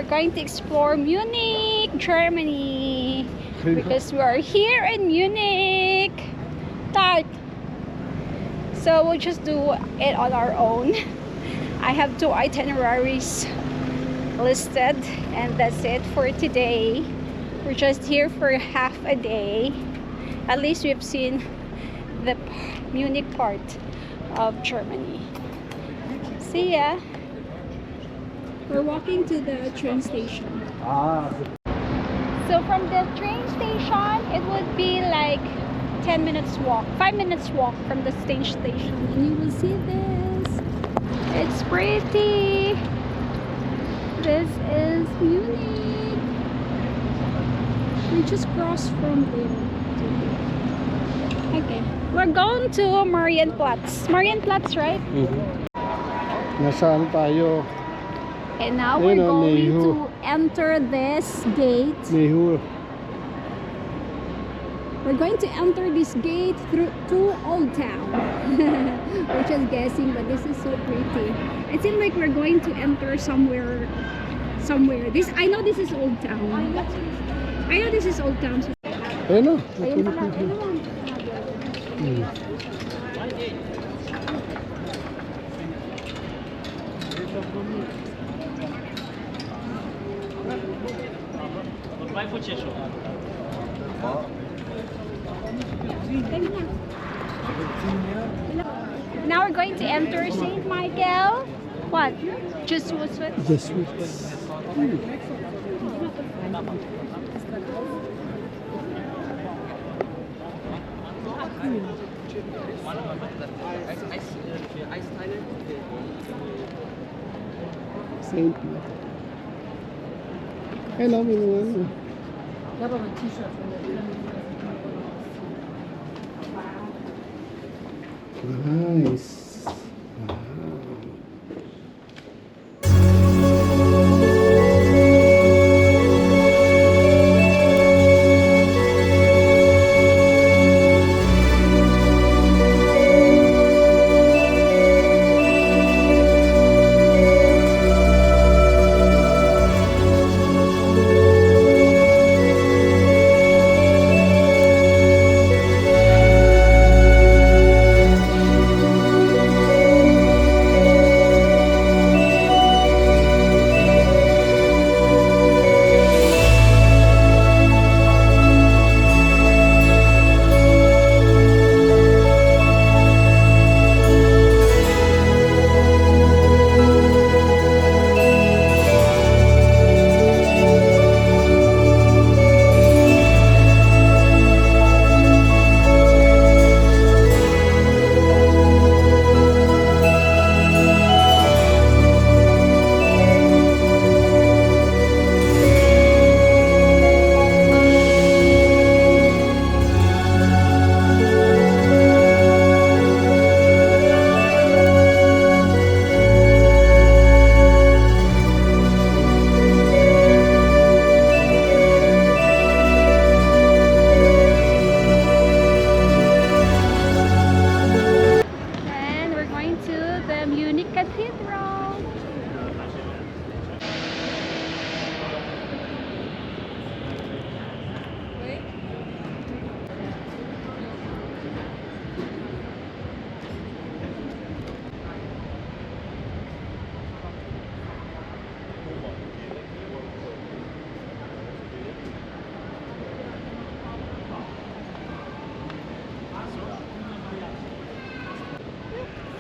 we're going to explore Munich, Germany, because we are here in Munich. Start. So we'll just do it on our own. I have 2 itineraries listed, and that's it for today. We're just here for half a day. At least we've seen the Munich part of Germany. See ya. We're walking to the train station. So from the train station, it would be like 10 minutes walk, 5 minutes walk from the station. And you will see this. It's pretty. This is Munich. We just crossed from there. Okay. We're going to Marienplatz. Marienplatz, right? Nasaan tayo? And now we're going to enter this gate. We're going to enter this gate through to Old Town. We're just guessing, but this is so pretty. It seems like we're going to enter somewhere. This, I know this is Old Town. I know this is Old Town. Ayun na. Ayun pala. Now we're going to enter St. Michael. What? Jesuits. Saint Michael. Hello, everyone. Nice. The Munich Cathedral.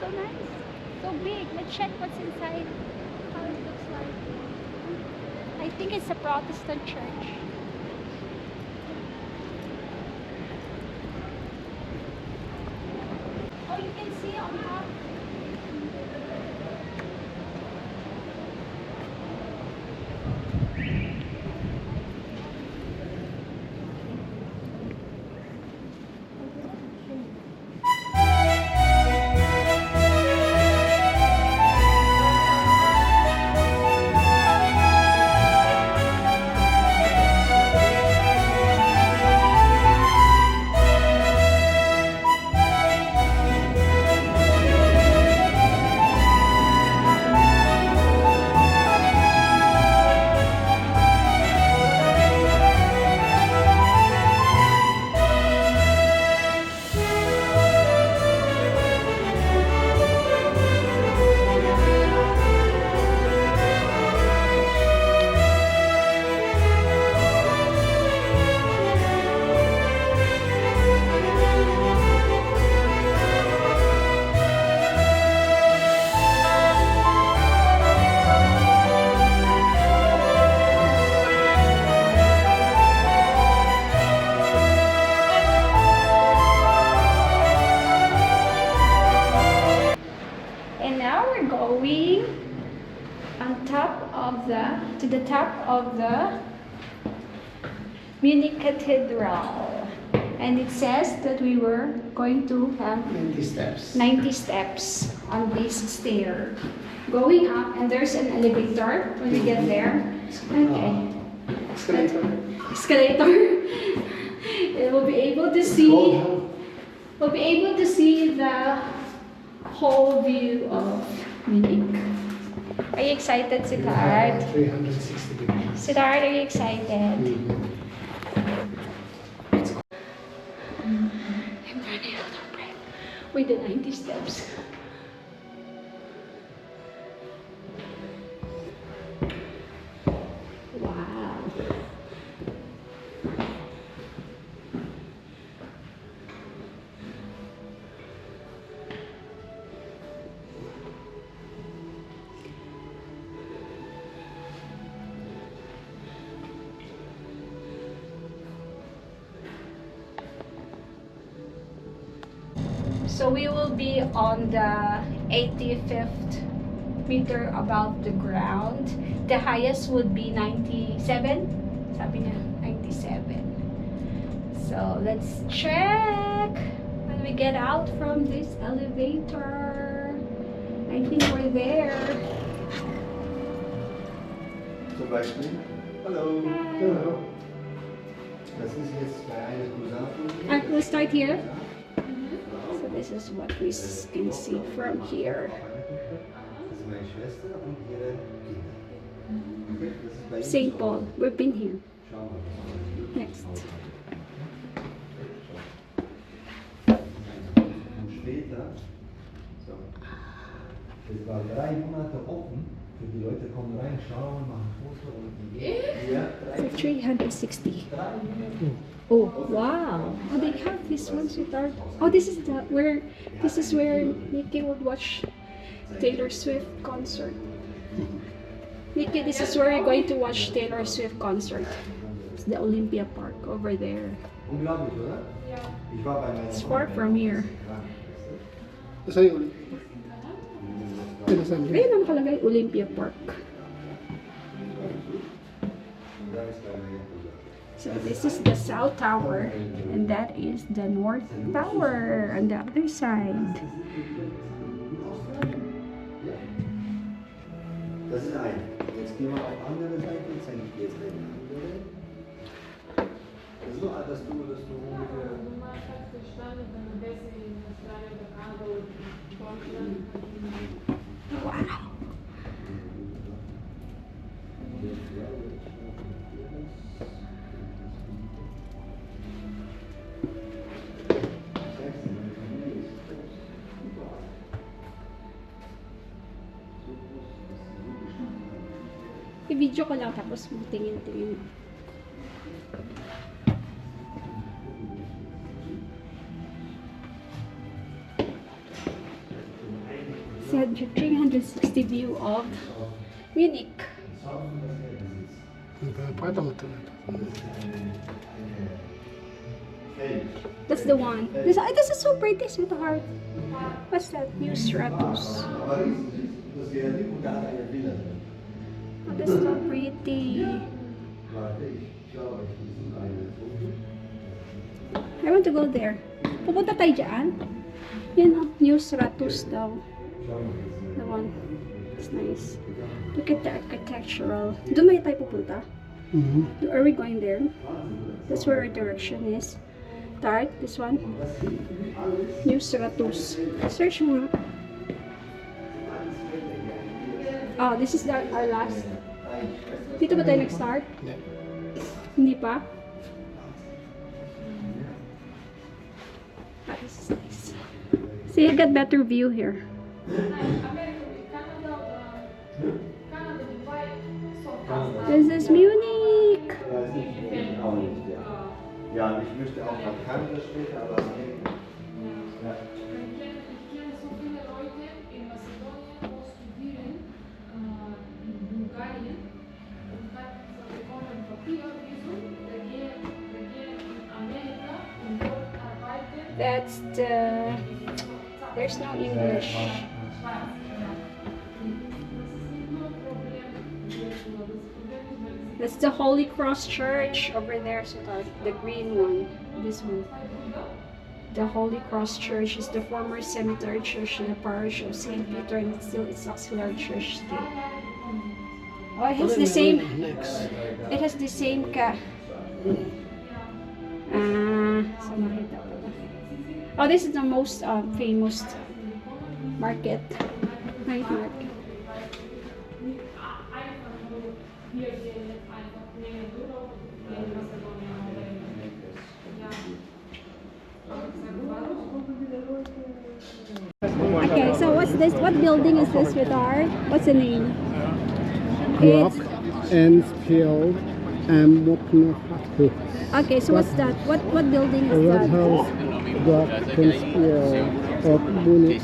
So nice. So big. Let's check what's inside. How it looks like. I think it's a Protestant church. Oh, you can see on top. the top of the Munich Cathedral. And it says that we were going to have 90 steps on this stair. Going up, and there's an elevator when we get there. Okay. Escalator. We'll be able to see. We'll be able to see the whole view of Munich. Are you excited, Siddharth? 360 degrees. Siddharth, are you excited? I'm running out of breath with the 90 steps. Wow. So we will be on the 85th meter above the ground. The highest would be 97. Sabi niya, 97. So let's check when we get out from this elevator. I think we're there. Zum Beispiel. Hallo. Hello. Das ist jetzt bei einer Cousin von mir. We'll start here. So this is what we can see from here. Das ist meine Schwester und ihre Kinder. Okay, das ist bei Ihnen St. zu Paul. Hause. We've been here. Schauen wir mal. Next. Und später, so, es war 3 Monate offen. Für die Leute kommen rein, schauen, machen Foto und die gehen. Ja, So 360. 3 Monate. Oh wow! Oh, they have this one, sweetheart. Oh, this is where Nikki would watch Taylor Swift concert. Nikki, this is where you're going to watch Taylor Swift concert. It's the Olympia Park over there. Unglaublich, oder? Ich war bei meiner It's far from here. Saan yung ulit? Saan yun? Ayun ang nakalagay, Olympia Park. Da ist bei meiner Cousin. So this is the South Tower, and that is the North Tower on the other side. Das ist eine. Jetzt gehen wir auf die andere Seite. Jetzt zeige ich dir jetzt eine andere. Das ist so alt, dass du ungefähr. Wow! I-video ko lang tapos tingin-tingin. So, 360 view of Munich. Pakita mo ito. That's the one. This is so pretty, sweetheart. What's that? New Stratus. Aber das wäre die und da hat er ja Bilder drin. Oh, that's so pretty. Warte, ich glaube, ich muss eine Foto. I want to go there. Pupunta tayo dyan. Yan o, New Stratus daw. The one. It's nice. Look at the architectural. Doon ba tayo pupunta? Are we going there? That's where our direction is. Start, this one. New Stratus. Search mo. Oh, this is our last. Dito ba tayo nag-start? Hindi. Hindi pa? Ah, this is nice. See, I got better view here. This is Munich. Auch nicht, ja. Ja, ich möchte auch nach Kanada später, aber Amerika. Ja. That's the... There's no English. That's the Holy Cross Church over there. So the green one, this one. The Holy Cross Church is the former cemetery church in the parish of St. Peter, and it's still its auxiliary church today. Oh, it has the same. It has the same so nakita ko na. Oh, this is the most famous market. Night market. Okay, so what's this? What building is this with art? What's the name? Rock and Spiel and Moknohatu. Okay, so what's that? What building The is Red that? House Rock and Spiel of Munich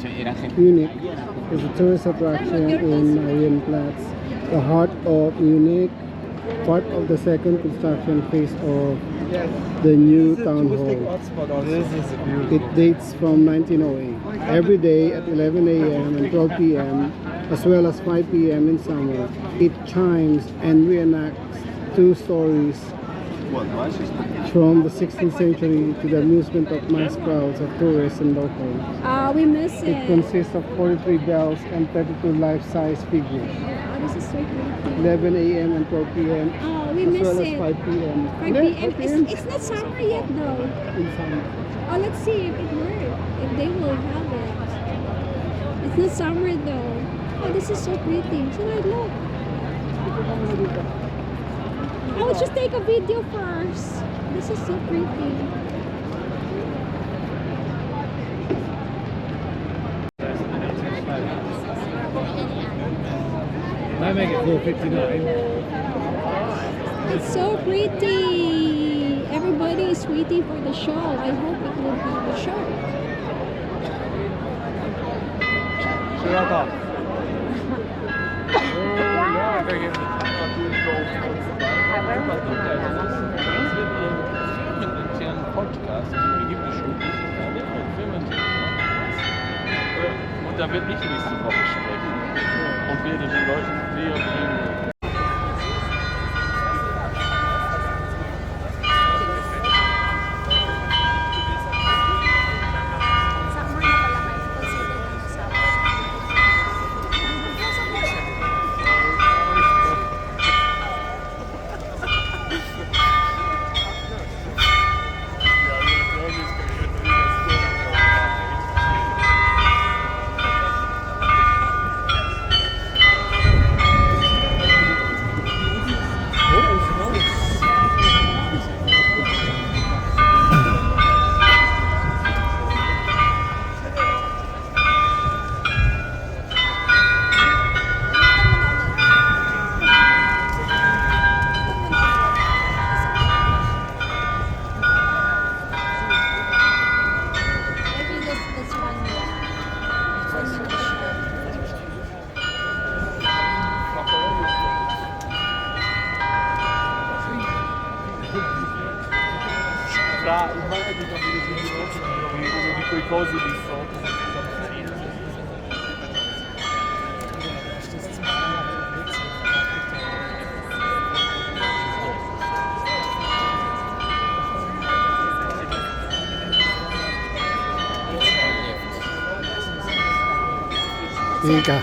is a tourist attraction in Marienplatz, the heart of Munich, part of the second construction phase of the new town hall. It dates from 1908. Every day at 11 a.m. and 12 p.m. as well as 5 p.m. in summer, it chimes and reenacts two stories from the 16th century to the amusement of mass crowds of tourists and locals. We miss It it. consists of 43 bells and 32 life-size figures. Oh, this is so pretty. 11 a.m. and 12 p.m. Oh, we as miss well as it. 5 p.m. 5 p.m. It's not summer yet though. in summer. Oh, let's see if it works. If they will have it. It's not summer though. Oh, this is so pretty. So I look. I will just take a video first. This is so pretty. I make it 459. It's so pretty. Everybody is waiting for the show. I hope it will be the show. Und da wird nicht nächste Woche sprechen. Und werde den Leuten sehr bringen. Cose di sotto. Ika.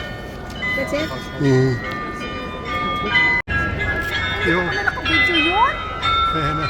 That's it? Yung, Video yun? ayan na.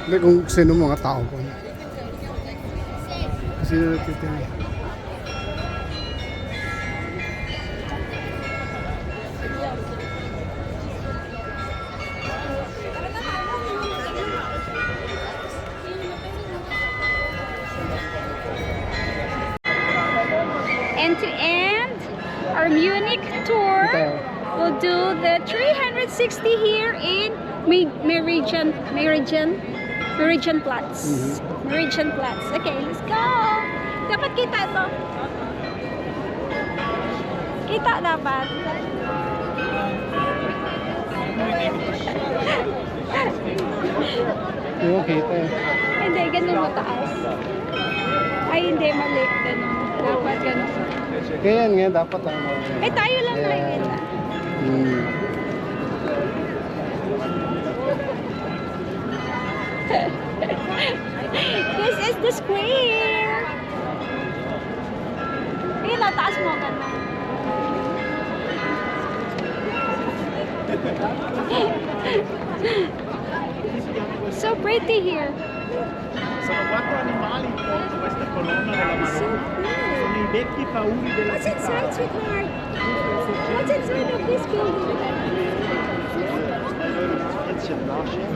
Hindi kung sino mga tao ko. Kasi nagtitinda. Munich tour. Ito. We'll do the 360 here in Marienplatz. Marienplatz. Okay, let's go. Dapat kita to. Kita dapat. Okay, ito. Hindi, ganun mo taas. Ay, hindi, mali. Ganun. Dapat ganun. Kaya yan nga, dapat ano. Eh, tayo lang nakikita. This is the square. Ayun na, taas mo ganun. So pretty here. Sono 4 animali in fondo questa colonna della Madonna. Sono i vecchi pauri della What's città. inside, sweetheart? What's inside of this building? Jetzt schon nachschauen.